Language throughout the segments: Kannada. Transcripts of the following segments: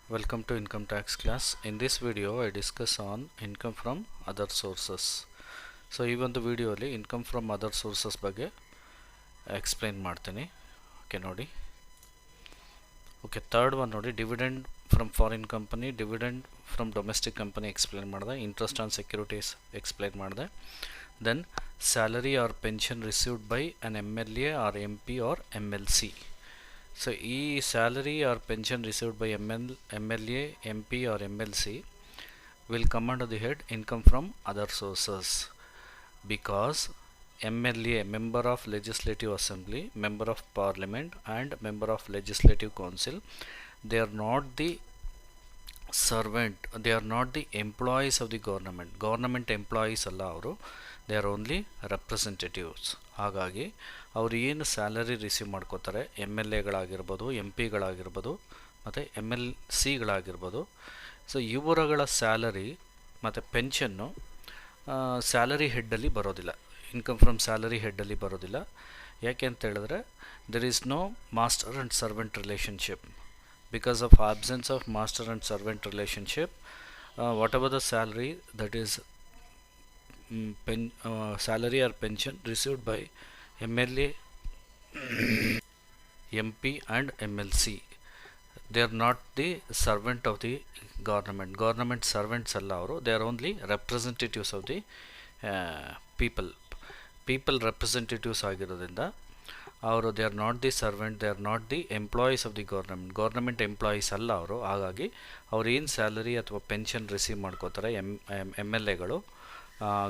Welcome to income tax class. In this video I discuss on income from other sources. So ಈ ಒಂದು ವಿಡಿಯೋಲಿ ಇನ್ಕಮ್ ಫ್ರಮ್ ಅದರ್ ಸೋರ್ಸಸ್ ಬಗ್ಗೆ ಎಕ್ಸ್ಪ್ಲೈನ್ ಮಾಡ್ತೀನಿ. ಓಕೆ ನೋಡಿ. ಓಕೆ ಥರ್ಡ್ ಒನ್ ನೋಡಿ, dividend from foreign company, dividend from domestic company explain ಮಾಡಿದೆ, ಇಂಟ್ರೆಸ್ಟ್ ಆನ್ ಸೆಕ್ಯೂರಿಟೀಸ್ ಎಕ್ಸ್ಪ್ಲೈನ್ ಮಾಡಿದೆ. Then salary or pension received by an MLA or MP or MLC. So ಈ salary or pension received by MLA, MP or MLC will come under the head income from other sources, because MLA, member of Legislative Assembly, member of Parliament and member of Legislative Council, they are not the servant, they are not the employees of the government employees ಅಲ್ಲ ಅವರು, ದೇ ಆರ್ ಓನ್ಲಿ ರೆಪ್ರೆಸೆಂಟೇಟಿವ್ಸ್. ಹಾಗಾಗಿ ಅವರು ಏನು ಸ್ಯಾಲರಿ ರಿಸೀವ್ ಮಾಡ್ಕೋತಾರೆ, MLAಗಳಾಗಿರ್ಬೋದು, MP ಗಳಾಗಿರ್ಬೋದು ಮತ್ತು MLCಗಳಾಗಿರ್ಬೋದು, ಸೊ ಇವರುಗಳ ಸ್ಯಾಲರಿ ಮತ್ತು ಪೆನ್ಷನ್ನು ಸ್ಯಾಲರಿ ಹೆಡ್ಡಲ್ಲಿ ಬರೋದಿಲ್ಲ, ಇನ್ಕಮ್ ಫ್ರಮ್ ಸ್ಯಾಲರಿ ಹೆಡ್ಡಲ್ಲಿ ಬರೋದಿಲ್ಲ. ಯಾಕೆ ಅಂತ ಹೇಳಿದ್ರೆ there is no master and servant relationship. Because of absence of master and servant relationship, whatever the salary that is salary or pension received by MLA, MP and MLC, they are not the servant of the government servants alla avaru, they are only representatives of the people representatives ಆಗಿರೋದ್ರಿಂದ ಅವರು they are not the servant, they are not the employees of the government employees ಅಲ್ಲ ಅವರು. ಹಾಗಾಗಿ ಅವ್ರು ಏನು ಸ್ಯಾಲರಿ ಅಥವಾ ಪೆನ್ಷನ್ ರಿಸೀವ್ ಮಾಡ್ಕೋತಾರೆ MLAಗಳು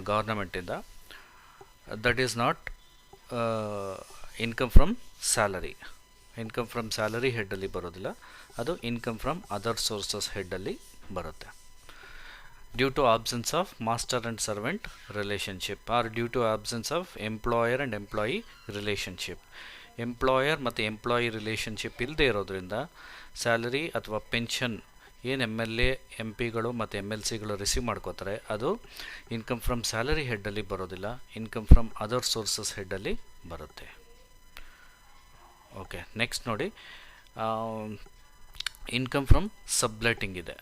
ಗೌರ್ನಮೆಂಟಿಂದ, that is not income from salary. Income from salary ಹೆಡ್ಡಲ್ಲಿ ಬರೋದಿಲ್ಲ, ಅದು ಇನ್ಕಮ್ ಫ್ರಮ್ ಅದರ್ ಸೋರ್ಸಸ್ ಹೆಡ್ಡಲ್ಲಿ ಬರುತ್ತೆ. Due to absence of master and servant relationship or due to absence of employer and employee relationship. Employer ಮತ್ತು ಎಂಪ್ಲಾಯಿ ರಿಲೇಷನ್ಶಿಪ್ ಇಲ್ಲದೆ ಇರೋದ್ರಿಂದ ಸ್ಯಾಲರಿ ಅಥವಾ ಪೆನ್ಷನ್ ಏನು MLA, MP ಗಳು ಮತ್ತು MLCಗಳು ರಿಸೀವ್ ಮಾಡ್ಕೋತಾರೆ ಅದು ಇನ್ಕಮ್ ಫ್ರಮ್ ಸ್ಯಾಲರಿ ಹೆಡ್ಡಲ್ಲಿ ಬರೋದಿಲ್ಲ, ಇನ್ಕಮ್ ಫ್ರಮ್ ಅದರ್ ಸೋರ್ಸಸ್ ಹೆಡ್ಡಲ್ಲಿ ಬರುತ್ತೆ. ಓಕೆ, ನೆಕ್ಸ್ಟ್ ನೋಡಿ, ಇನ್ಕಮ್ ಫ್ರಮ್ ಸಬ್ಲೆಟಿಂಗ್ ಇದೆ.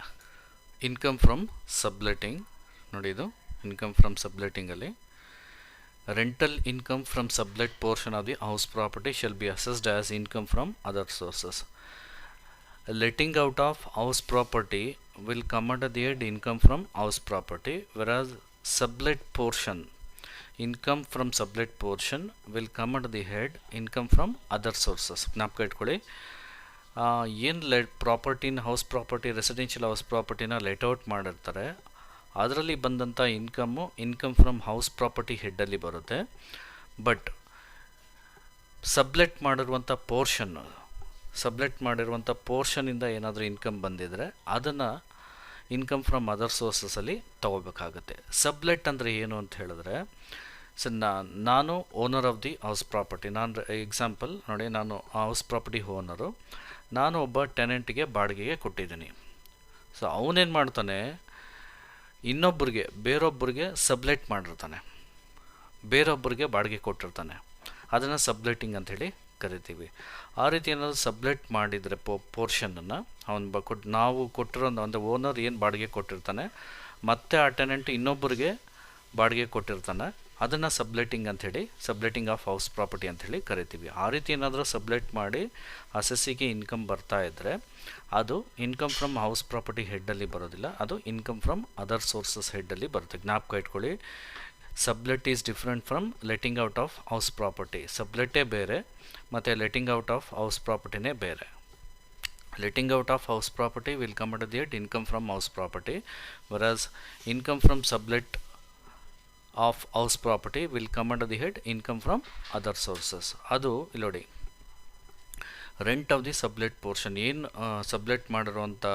ಇನ್ಕಮ್ ಫ್ರಮ್ ಸಬ್ಲೆಟಿಂಗ್ ನೋಡಿ, ಇದು ಇನ್ಕಮ್ ಫ್ರಮ್ ಸಬ್ಲೆಟಿಂಗಲ್ಲಿ rental income from sublet portion of the house property shall be assessed as income from other sources. Letting out of house property will come under the head income from house property, whereas sublet portion income from sublet portion will come under the head income from other sources. ಜ್ಞಾಪಕ ಇಟ್ಕೊಳ್ಳಿ, ಏನು ಪ್ರಾಪರ್ಟಿನ ಹೌಸ್ ಪ್ರಾಪರ್ಟಿ, ರೆಸಿಡೆನ್ಷಿಯಲ್ ಹೌಸ್ ಪ್ರಾಪರ್ಟಿನ ಲೆಟ್ಔಟ್ ಮಾಡಿರ್ತಾರೆ, ಅದರಲ್ಲಿ ಬಂದಂಥ ಇನ್ಕಮ್ ಫ್ರಮ್ ಹೌಸ್ ಪ್ರಾಪರ್ಟಿ ಹೆಡ್ಡಲ್ಲಿ ಬರುತ್ತೆ. ಬಟ್ ಸಬ್ಲೆಟ್ ಮಾಡಿರುವಂಥ ಪೋರ್ಷನಿಂದ ಏನಾದರೂ ಇನ್ಕಮ್ ಬಂದಿದ್ದರೆ ಅದನ್ನು ಇನ್ಕಮ್ ಫ್ರಮ್ ಅದರ್ ಸೋರ್ಸಸಲ್ಲಿ ತೊಗೋಬೇಕಾಗುತ್ತೆ. ಸಬ್ಲೆಟ್ ಅಂದರೆ ಏನು ಅಂತ ಹೇಳಿದ್ರೆ, ಸೊ ನಾನು owner of the house property, ನಾನು ಎಕ್ಸಾಂಪಲ್ ನೋಡಿ, ನಾನು ಹೌಸ್ ಪ್ರಾಪರ್ಟಿ ಓನರು, ನಾನು ಒಬ್ಬ ಟೆನೆಂಟ್ಗೆ ಬಾಡಿಗೆಗೆ ಕೊಟ್ಟಿದ್ದೀನಿ. ಸೊ ಅವನೇನು ಮಾಡ್ತಾನೆ, ಬೇರೊಬ್ಬರಿಗೆ ಸಬ್ಲೆಟ್ ಮಾಡಿರ್ತಾನೆ, ಬೇರೊಬ್ಬರಿಗೆ ಬಾಡಿಗೆ ಕೊಟ್ಟಿರ್ತಾನೆ, ಅದನ್ನು ಸಬ್ಲೆಟಿಂಗ್ ಅಂಥೇಳಿ ಕರಿತೀವಿ. ಆ ರೀತಿ ಏನಾದರೂ ಸಬ್ಲೆಟ್ ಮಾಡಿದರೆ ಪೋರ್ಷನನ್ನು ನಾವು ಕೊಟ್ಟಿರೋ ಒಂದು ಓನರ್ ಏನು ಬಾಡಿಗೆ ಕೊಟ್ಟಿರ್ತಾನೆ, ಮತ್ತು ಆ ಟೆನೆಂಟ್ ಇನ್ನೊಬ್ಬರಿಗೆ ಬಾಡಿಗೆ ಕೊಟ್ಟಿರ್ತಾನೆ, ಅದನ್ನು ಸಬ್ಲೆಟಿಂಗ್ ಅಂಥೇಳಿ, ಸಬ್ಲೆಟಿಂಗ್ ಆಫ್ ಹೌಸ್ ಪ್ರಾಪರ್ಟಿ ಅಂಥೇಳಿ ಕರಿತೀವಿ. ಆ ರೀತಿ ಏನಾದರೂ ಸಬ್ಲೆಟ್ ಮಾಡಿ ಅಸೆಸ್ಸಿಗೆ ಇನ್ಕಮ್ ಬರ್ತಾ ಇದ್ದರೆ ಅದು ಇನ್ಕಮ್ ಫ್ರಮ್ ಹೌಸ್ ಪ್ರಾಪರ್ಟಿ ಹೆಡ್ಡಲ್ಲಿ ಬರೋದಿಲ್ಲ, ಅದು ಇನ್ಕಮ್ ಫ್ರಮ್ ಅದರ್ ಸೋರ್ಸಸ್ ಹೆಡ್ಡಲ್ಲಿ ಬರುತ್ತೆ. ಜ್ಞಾಪಕ ಇಟ್ಕೊಳ್ಳಿ, sublet is different from letting out of house property. ಸಬ್ಲೆಟೇ ಬೇರೆ ಮತ್ತು ಲೆಟ್ಟಿಂಗ್ ಔಟ್ ಆಫ್ ಹೌಸ್ ಪ್ರಾಪರ್ಟಿನೇ ಬೇರೆ. Letting out of house property will come under the head income from house property, whereas income from sublet of house property will come under the head income from other sources. ಅದು ಇಲ್ಲಿ ನೋಡಿ, rent of the sublet portion, ಏನು ಸಬ್ಲೆಟ್ ಮಾಡಿರುವಂಥ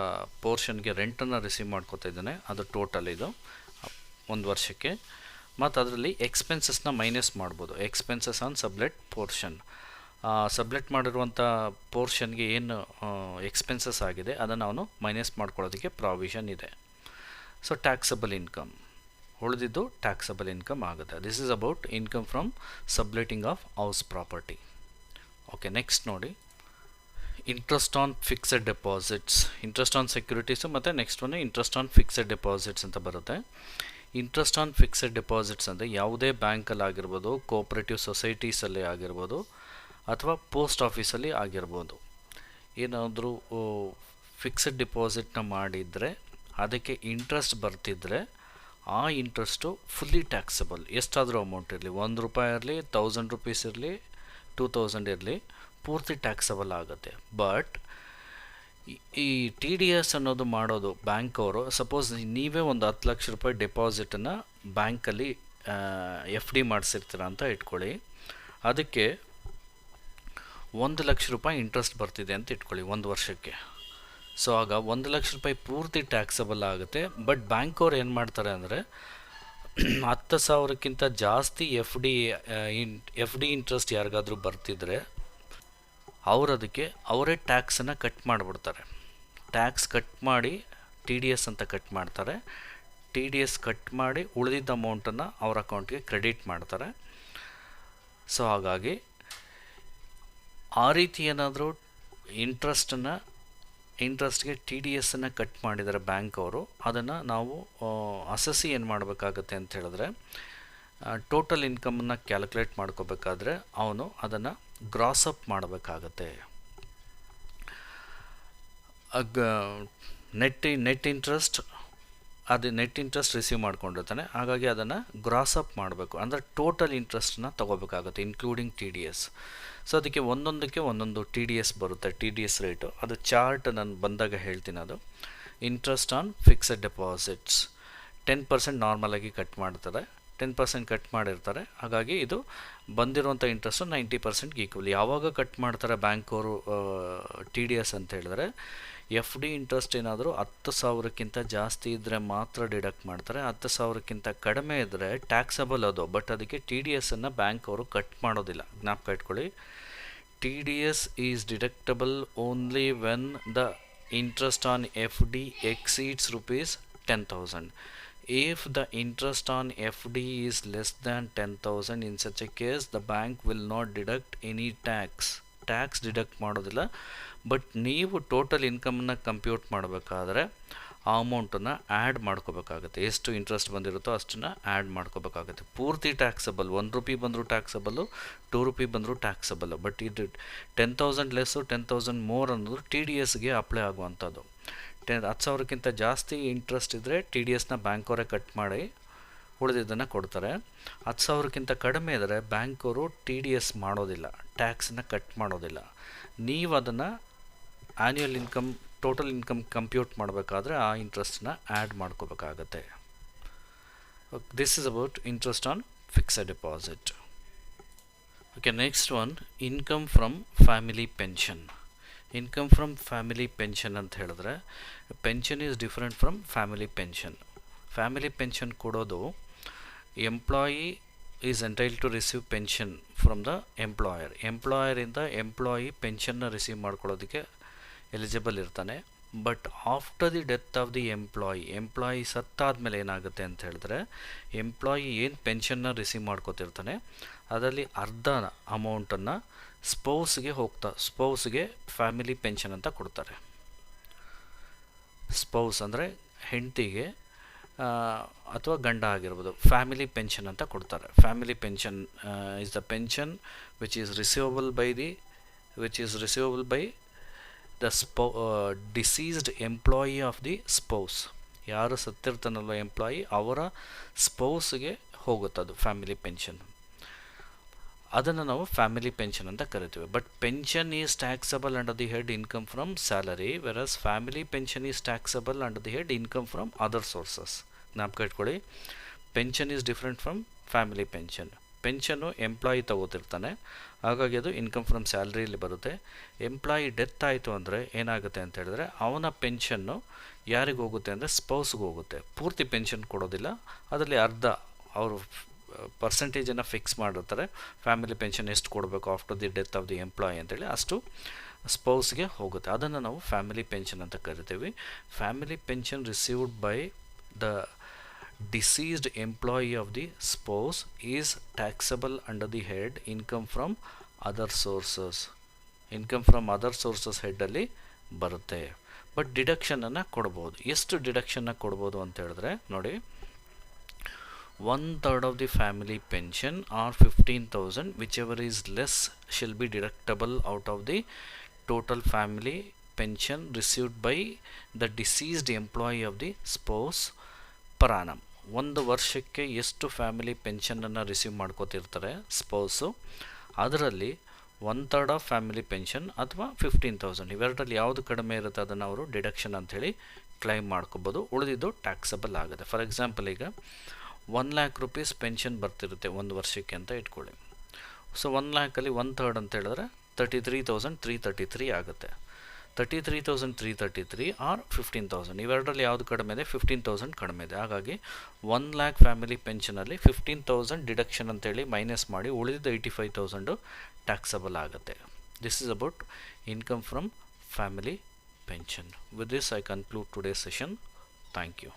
ಪೋರ್ಷನ್ಗೆ ರೆಂಟನ್ನು ರಿಸೀವ್ ಮಾಡ್ಕೋತಾ ಇದ್ದಾನೆ, ಅದು ಟೋಟಲ್ ಇದು ಒಂದು ವರ್ಷಕ್ಕೆ. ಮತ್ತು ಅದರಲ್ಲಿ ಎಕ್ಸ್ಪೆನ್ಸಸ್ನ ಮೈನಸ್ ಮಾಡ್ಬೋದು, expenses on sublet portion. Sublet ಮಾಡಿರುವಂಥ ಪೋರ್ಷನ್ಗೆ ಏನು ಎಕ್ಸ್ಪೆನ್ಸಸ್ ಆಗಿದೆ ಅದನ್ನು ಅವನು ಮೈನಸ್ ಮಾಡ್ಕೊಳ್ಳೋದಕ್ಕೆ ಪ್ರಾವಿಷನ್ ಇದೆ. ಸೊ ಟ್ಯಾಕ್ಸಬಲ್ ಇನ್ಕಮ್ ಉಳಿದಿದ್ದು ಟ್ಯಾಕ್ಸಬಲ್ ಇನ್ಕಮ್ ಆಗುತ್ತೆ. This is about income from subletting of house property. Okay, next ನೋಡಿ, interest on fixed deposits, interest on securities ಮತ್ತು next one interest on fixed deposits ಅಂತ ಬರುತ್ತೆ. ಇಂಟ್ರೆಸ್ಟ್ ಆನ್ ಫಿಕ್ಸೆಡ್ ಡೆಪಾಸಿಟ್ಸ್ ಅಂದರೆ ಯಾವುದೇ ಬ್ಯಾಂಕಲ್ಲಿ ಆಗಿರ್ಬೋದು, ಕೋಆಪ್ರೇಟಿವ್ ಸೊಸೈಟೀಸಲ್ಲಿ ಆಗಿರ್ಬೋದು, ಅಥವಾ ಪೋಸ್ಟ್ ಆಫೀಸಲ್ಲಿ ಆಗಿರ್ಬೋದು. ಏನಾದರೂ ಫಿಕ್ಸೆಡ್ ಡಿಪಾಸಿಟ್ನ ಮಾಡಿದರೆ ಅದಕ್ಕೆ ಇಂಟ್ರೆಸ್ಟ್ ಬರ್ತಿದ್ರೆ ಆ ಇಂಟ್ರೆಸ್ಟು ಫುಲ್ಲಿ ಟ್ಯಾಕ್ಸಬಲ್. ಎಷ್ಟಾದರೂ ಅಮೌಂಟ್ ಇರಲಿ, ₹1 ಇರಲಿ, 1000 ರೂಪೀಸ್ ಇರಲಿ, 2000 ಇರಲಿ, ಪೂರ್ತಿ ಟ್ಯಾಕ್ಸಬಲ್ ಆಗುತ್ತೆ. ಬಟ್ ಈ ಟಿ ಡಿ ಎಸ್ ಅನ್ನೋದು ಮಾಡೋದು ಬ್ಯಾಂಕ್ ಅವರು, ಸಪೋಸ್ ನೀವೇ ಒಂದು 10 ಲಕ್ಷ ರೂಪಾಯಿ ಡೆಪಾಸಿಟನ್ನು ಬ್ಯಾಂಕಲ್ಲಿ ಎಫ್ ಡಿ ಮಾಡಿಸಿರ್ತೀರ ಅಂತ ಇಟ್ಕೊಳ್ಳಿ. ಅದಕ್ಕೆ 1 ಲಕ್ಷ ರೂಪಾಯಿ ಇಂಟ್ರೆಸ್ಟ್ ಬರ್ತಿದೆ ಅಂತ ಇಟ್ಕೊಳ್ಳಿ 1 ವರ್ಷಕ್ಕೆ. ಸೊ ಆಗ 1 ಲಕ್ಷ ರೂಪಾಯಿ ಪೂರ್ತಿ ಟ್ಯಾಕ್ಸಬಲ್ ಆಗುತ್ತೆ. ಬಟ್ ಬ್ಯಾಂಕ್ ಅವ್ರು ಏನು ಮಾಡ್ತಾರೆ ಅಂದರೆ 10,000ಕ್ಕಿಂತ ಜಾಸ್ತಿ ಎಫ್ ಡಿ ಇಂಟ್ರೆಸ್ಟ್ ಯಾರಿಗಾದರೂ ಬರ್ತಿದ್ರೆ ಅವರು ಅದಕ್ಕೆ ಅವರೇ ಟ್ಯಾಕ್ಸನ್ನು ಕಟ್ ಮಾಡಿಬಿಡ್ತಾರೆ. ಟ್ಯಾಕ್ಸ್ ಕಟ್ ಮಾಡಿ ಟಿ ಡಿ ಎಸ್ ಅಂತ ಕಟ್ ಮಾಡ್ತಾರೆ. ಟಿ ಡಿ ಎಸ್ ಕಟ್ ಮಾಡಿ ಉಳಿದಿದ್ದ ಅಮೌಂಟನ್ನು ಅವ್ರ ಅಕೌಂಟ್ಗೆ ಕ್ರೆಡಿಟ್ ಮಾಡ್ತಾರೆ. ಸೊ ಹಾಗಾಗಿ ಆ ರೀತಿ ಏನಾದರೂ ಇಂಟ್ರೆಸ್ಟ್ಗೆ ಟಿ ಡಿ ಎಸ್ಸನ್ನು ಕಟ್ ಮಾಡಿದರೆ ಬ್ಯಾಂಕ್ ಅವರು, ಅದನ್ನು ನಾವು ಅಸೆಸಿ ಏನು ಮಾಡಬೇಕಾಗತ್ತೆ ಅಂತ ಹೇಳಿದ್ರೆ, ಟೋಟಲ್ ಇನ್ಕಮನ್ನು ಕ್ಯಾಲ್ಕುಲೇಟ್ ಮಾಡ್ಕೋಬೇಕಾದ್ರೆ ಅವನು ಅದನ್ನು ಗ್ರಾಸ್ ಅಪ್ ಮಾಡಬೇಕಾಗತ್ತೆ. ನೆಟ್ ಇಂಟ್ರೆಸ್ಟ್ ರಿಸೀವ್ ಮಾಡ್ಕೊಂಡಿರ್ತಾನೆ. ಹಾಗಾಗಿ ಅದನ್ನು ಗ್ರಾಸ್ ಅಪ್ ಮಾಡಬೇಕು, ಅಂದರೆ ಟೋಟಲ್ ಇಂಟ್ರೆಸ್ಟನ್ನ ತೊಗೋಬೇಕಾಗುತ್ತೆ including T D S. So ಅದಕ್ಕೆ ಒಂದೊಂದಕ್ಕೆ ಒಂದೊಂದು ಟಿ ಡಿ ಎಸ್ ಬರುತ್ತೆ, ಟಿ ಡಿ ಎಸ್ ರೇಟು. ಅದು ಚಾರ್ಟ್ ನಾನು ಬಂದಾಗ ಹೇಳ್ತೀನಿ. ಅದು ಇಂಟ್ರೆಸ್ಟ್ ಆನ್ ಫಿಕ್ಸೆಡ್ ಡೆಪಾಸಿಟ್ಸ್ 10% ನಾರ್ಮಲಾಗಿ ಕಟ್ ಮಾಡ್ತಾರೆ, 10% ಕಟ್ ಮಾಡಿರ್ತಾರೆ. ಹಾಗಾಗಿ ಇದು ಬಂದಿರುವಂಥ ಇಂಟ್ರೆಸ್ಟು 90%ಗೆ ಈಕ್ವಲ್. ಯಾವಾಗ ಕಟ್ ಮಾಡ್ತಾರೆ ಬ್ಯಾಂಕ್ ಅವರು ಟಿ ಡಿ ಎಸ್ ಅಂತ ಹೇಳಿದ್ರೆ, ಎಫ್ ಡಿ ಇಂಟ್ರೆಸ್ಟ್ ಏನಾದರೂ 10,000ಕ್ಕಿಂತ ಜಾಸ್ತಿ ಇದ್ದರೆ ಮಾತ್ರ ಡಿಡಕ್ಟ್ ಮಾಡ್ತಾರೆ. 10,000ಕ್ಕಿಂತ ಕಡಿಮೆ ಇದ್ದರೆ ಟ್ಯಾಕ್ಸಬಲ್ ಅದು, ಬಟ್ ಅದಕ್ಕೆ ಟಿ ಡಿ ಎಸ್ಸನ್ನು ಬ್ಯಾಂಕ್ ಅವರು ಕಟ್ ಮಾಡೋದಿಲ್ಲ. ಜ್ಞಾಪಕ ಇಟ್ಕೊಳ್ಳಿ, T D S is deductible only when the interest on F D exceeds ₹10,000. If the interest on FD is less than 10,000, in such a case the bank will not deduct any tax deduct ಮಾಡೋದಿಲ್ಲ. ಬಟ್ ನೀವು ಟೋಟಲ್ ಇನ್ಕಮನ್ನು ಕಂಪ್ಯೂಟ್ ಮಾಡಬೇಕಾದ್ರೆ ಆ ಅಮೌಂಟನ್ನು ಆ್ಯಡ್ ಮಾಡ್ಕೋಬೇಕಾಗುತ್ತೆ. ಎಷ್ಟು ಇಂಟ್ರೆಸ್ಟ್ ಬಂದಿರುತ್ತೋ ಅಷ್ಟನ್ನು ಆ್ಯಡ್ ಮಾಡ್ಕೋಬೇಕಾಗುತ್ತೆ. ಪೂರ್ತಿ ಟ್ಯಾಕ್ಸಬಲ್, ₹1 ಬಂದರೂ ಟ್ಯಾಕ್ಸಬಲ್ಲು, ₹2 ಬಂದರೂ ಟ್ಯಾಕ್ಸಬಲ್ಲು. ಬಟ್ ಇದು 10,000 ಲೆಸ್ಸು 10,000 ಮೋರ್ ಅನ್ನೋದು ಟಿ ಡಿ ಎಸ್ಗೆ ಅಪ್ಲೈ ಆಗುವಂಥದ್ದು. 10,000ಕ್ಕಿಂತ ಜಾಸ್ತಿ ಇಂಟ್ರೆಸ್ಟ್ ಇದ್ದರೆ ಟಿ ಡಿ ಎಸ್ನ ಬ್ಯಾಂಕ್ ಅವರೇ ಕಟ್ ಮಾಡಿ ಉಳಿದಿದ್ದನ್ನು ಕೊಡ್ತಾರೆ. 10,000ಕ್ಕಿಂತ ಕಡಿಮೆ ಇದ್ದರೆ ಬ್ಯಾಂಕ್ ಅವರು ಟಿ ಡಿ ಎಸ್ ಮಾಡೋದಿಲ್ಲ, ಟ್ಯಾಕ್ಸನ್ನು ಕಟ್ ಮಾಡೋದಿಲ್ಲ. ನೀವು ಅದನ್ನು annual income, total income compute ಮಾಡಬೇಕಾದ್ರೆ ಆ ಇಂಟ್ರೆಸ್ಟನ್ನ ಆ್ಯಡ್ ಮಾಡ್ಕೋಬೇಕಾಗತ್ತೆ. This is about interest on fixed deposit. Okay, next one income from family pension. Income from family pension ಅಂತ ಹೇಳಿದ್ರೆ, pension is different from family pension. Family pension ಕೊಡೋದು employee is entitle to receive pension from the ಎಂಪ್ಲಾಯರಿಂದ ಎಂಪ್ಲಾಯಿ ಪೆನ್ಷನ್ನ ರಿಸೀವ್ ಮಾಡ್ಕೊಳ್ಳೋದಕ್ಕೆ ಎಲಿಜಿಬಲ್ ಇರ್ತಾನೆ. But after the death of the employee ಸತ್ತಾದ್ಮೇಲೆ ಏನಾಗುತ್ತೆ ಅಂತ ಹೇಳಿದ್ರೆ, ಎಂಪ್ಲಾಯಿ ಏನು ಪೆನ್ಷನ್ನ ರಿಸೀವ್ ಮಾಡ್ಕೋತಿರ್ತಾನೆ ಅದರಲ್ಲಿ ಅರ್ಧ ಅಮೌಂಟನ್ನು ಸ್ಪೌಸ್ಗೆ ಫ್ಯಾಮಿಲಿ ಪೆನ್ಷನ್ ಅಂತ ಕೊಡ್ತಾರೆ. ಸ್ಪೌಸ್ ಅಂದರೆ ಹೆಂಡತಿಗೆ ಅಥವಾ ಗಂಡ ಆಗಿರ್ಬೋದು, ಫ್ಯಾಮಿಲಿ ಪೆನ್ಷನ್ ಅಂತ ಕೊಡ್ತಾರೆ. Family pension is the pension which is receivable by the deceased employee of the spouse. ಯಾರು ಸತ್ತಿರ್ತಾನಲ್ವ ಎಂಪ್ಲಾಯಿ, ಅವರ ಸ್ಪೌಸ್ಗೆ ಹೋಗುತ್ತದು ಫ್ಯಾಮಿಲಿ ಪೆನ್ಷನ್. ಅದನ್ನು ನಾವು ಫ್ಯಾಮಿಲಿ ಪೆನ್ಷನ್ ಅಂತ ಕರಿತೀವಿ. But pension is taxable under the head income from salary, whereas family pension is taxable under the head income from other sources. ಜ್ಞಾಪಕ ಇಟ್ಕೊಳ್ಳಿ, pension is different from family pension. ಪೆನ್ಷನ್ನು ಎಂಪ್ಲಾಯಿ ತಗೋತಿರ್ತಾನೆ, ಹಾಗಾಗಿ ಅದು ಇನ್ಕಮ್ ಫ್ರಮ್ ಸ್ಯಾಲ್ರಿಯಲ್ಲಿ ಬರುತ್ತೆ. ಎಂಪ್ಲಾಯಿ ಡೆತ್ ಆಯಿತು ಅಂದರೆ ಏನಾಗುತ್ತೆ ಅಂತ ಹೇಳಿದ್ರೆ, ಅವನ ಪೆನ್ಷನ್ನು ಯಾರಿಗೆ ಹೋಗುತ್ತೆ ಅಂದರೆ ಸ್ಪೌಸ್ಗೆ ಹೋಗುತ್ತೆ. ಪೂರ್ತಿ ಪೆನ್ಷನ್ ಕೊಡೋದಿಲ್ಲ, ಅದರಲ್ಲಿ ಅರ್ಧ ಅವರು ಪರ್ಸೆಂಟೇಜನ್ನು ಫಿಕ್ಸ್ ಮಾಡಿರ್ತಾರೆ. ಫ್ಯಾಮಿಲಿ ಪೆನ್ಷನ್ ಎಷ್ಟು ಕೊಡಬೇಕು after the death of the employee ಅಂತೇಳಿ, ಅಷ್ಟು ಸ್ಪೌಸ್ಗೆ ಹೋಗುತ್ತೆ. ಅದನ್ನು ನಾವು ಫ್ಯಾಮಿಲಿ ಪೆನ್ಷನ್ ಅಂತ ಕರಿತೀವಿ. Family pension received by the deceased employee of the spouse is taxable under the head income from other sources. Income from other sources ಹೆಡ್ಡಲ್ಲಿ ಬರುತ್ತೆ. ಬಟ್ ಡಿಡಕ್ಷನನ್ನು ಕೊಡ್ಬೋದು. ಎಷ್ಟು ಡಿಡಕ್ಷನ್ನ ಕೊಡ್ಬೋದು ಅಂತ ಹೇಳಿದ್ರೆ ನೋಡಿ, 1/3 of the family pension or 15,000 whichever is less shall be deductible out of the total family pension received by the deceased employee of the spouse per annum. ಒಂದು ವರ್ಷಕ್ಕೆ ಎಷ್ಟು ಫ್ಯಾಮಿಲಿ ಪೆನ್ಷನನ್ನು ರಿಸೀವ್ ಮಾಡ್ಕೋತಿರ್ತಾರೆ ಸ್ಪೌಸು, ಅದರಲ್ಲಿ 1/3 ಆಫ್ ಫ್ಯಾಮಿಲಿ ಪೆನ್ಷನ್ ಅಥವಾ 15,000 ಇವೆರಡರಲ್ಲಿ ಯಾವುದು ಕಡಿಮೆ ಇರುತ್ತೆ ಅದನ್ನು ಅವರು ಡಿಡಕ್ಷನ್ ಅಂಥೇಳಿ ಕ್ಲೈಮ್ ಮಾಡ್ಕೋಬೋದು. ಉಳಿದಿದ್ದು ಟ್ಯಾಕ್ಸಬಲ್ ಆಗುತ್ತೆ. ಫಾರ್ ಎಕ್ಸಾಂಪಲ್ ಈಗ 1 lakh rupees ಪೆನ್ಷನ್ ಬರ್ತಿರುತ್ತೆ ಒಂದು ವರ್ಷಕ್ಕೆ ಅಂತ ಇಟ್ಕೊಳ್ಳಿ. ಸೊ 1 lakhಲ್ಲಿ 1/3 ಅಂತ ಹೇಳಿದ್ರೆ 33,333 ಆಗುತ್ತೆ. 33,333 ಆರ್ 15,000 ಇವೆರಡರಲ್ಲಿ ಯಾವುದು ಕಡಿಮೆ ಇದೆ? 15,000 ಕಡಿಮೆ ಇದೆ. ಹಾಗಾಗಿ 1 lakh ಫ್ಯಾಮಿಲಿ ಪೆನ್ಷನಲ್ಲಿ 15,000 ಡಿಡಕ್ಷನ್ ಅಂತೇಳಿ ಮೈನಸ್ ಮಾಡಿ ಉಳಿದಿದ್ದು 85,000 ಟ್ಯಾಕ್ಸಬಲ್ ಆಗುತ್ತೆ. This is about income from family pension. With this I conclude today's session. Thank you.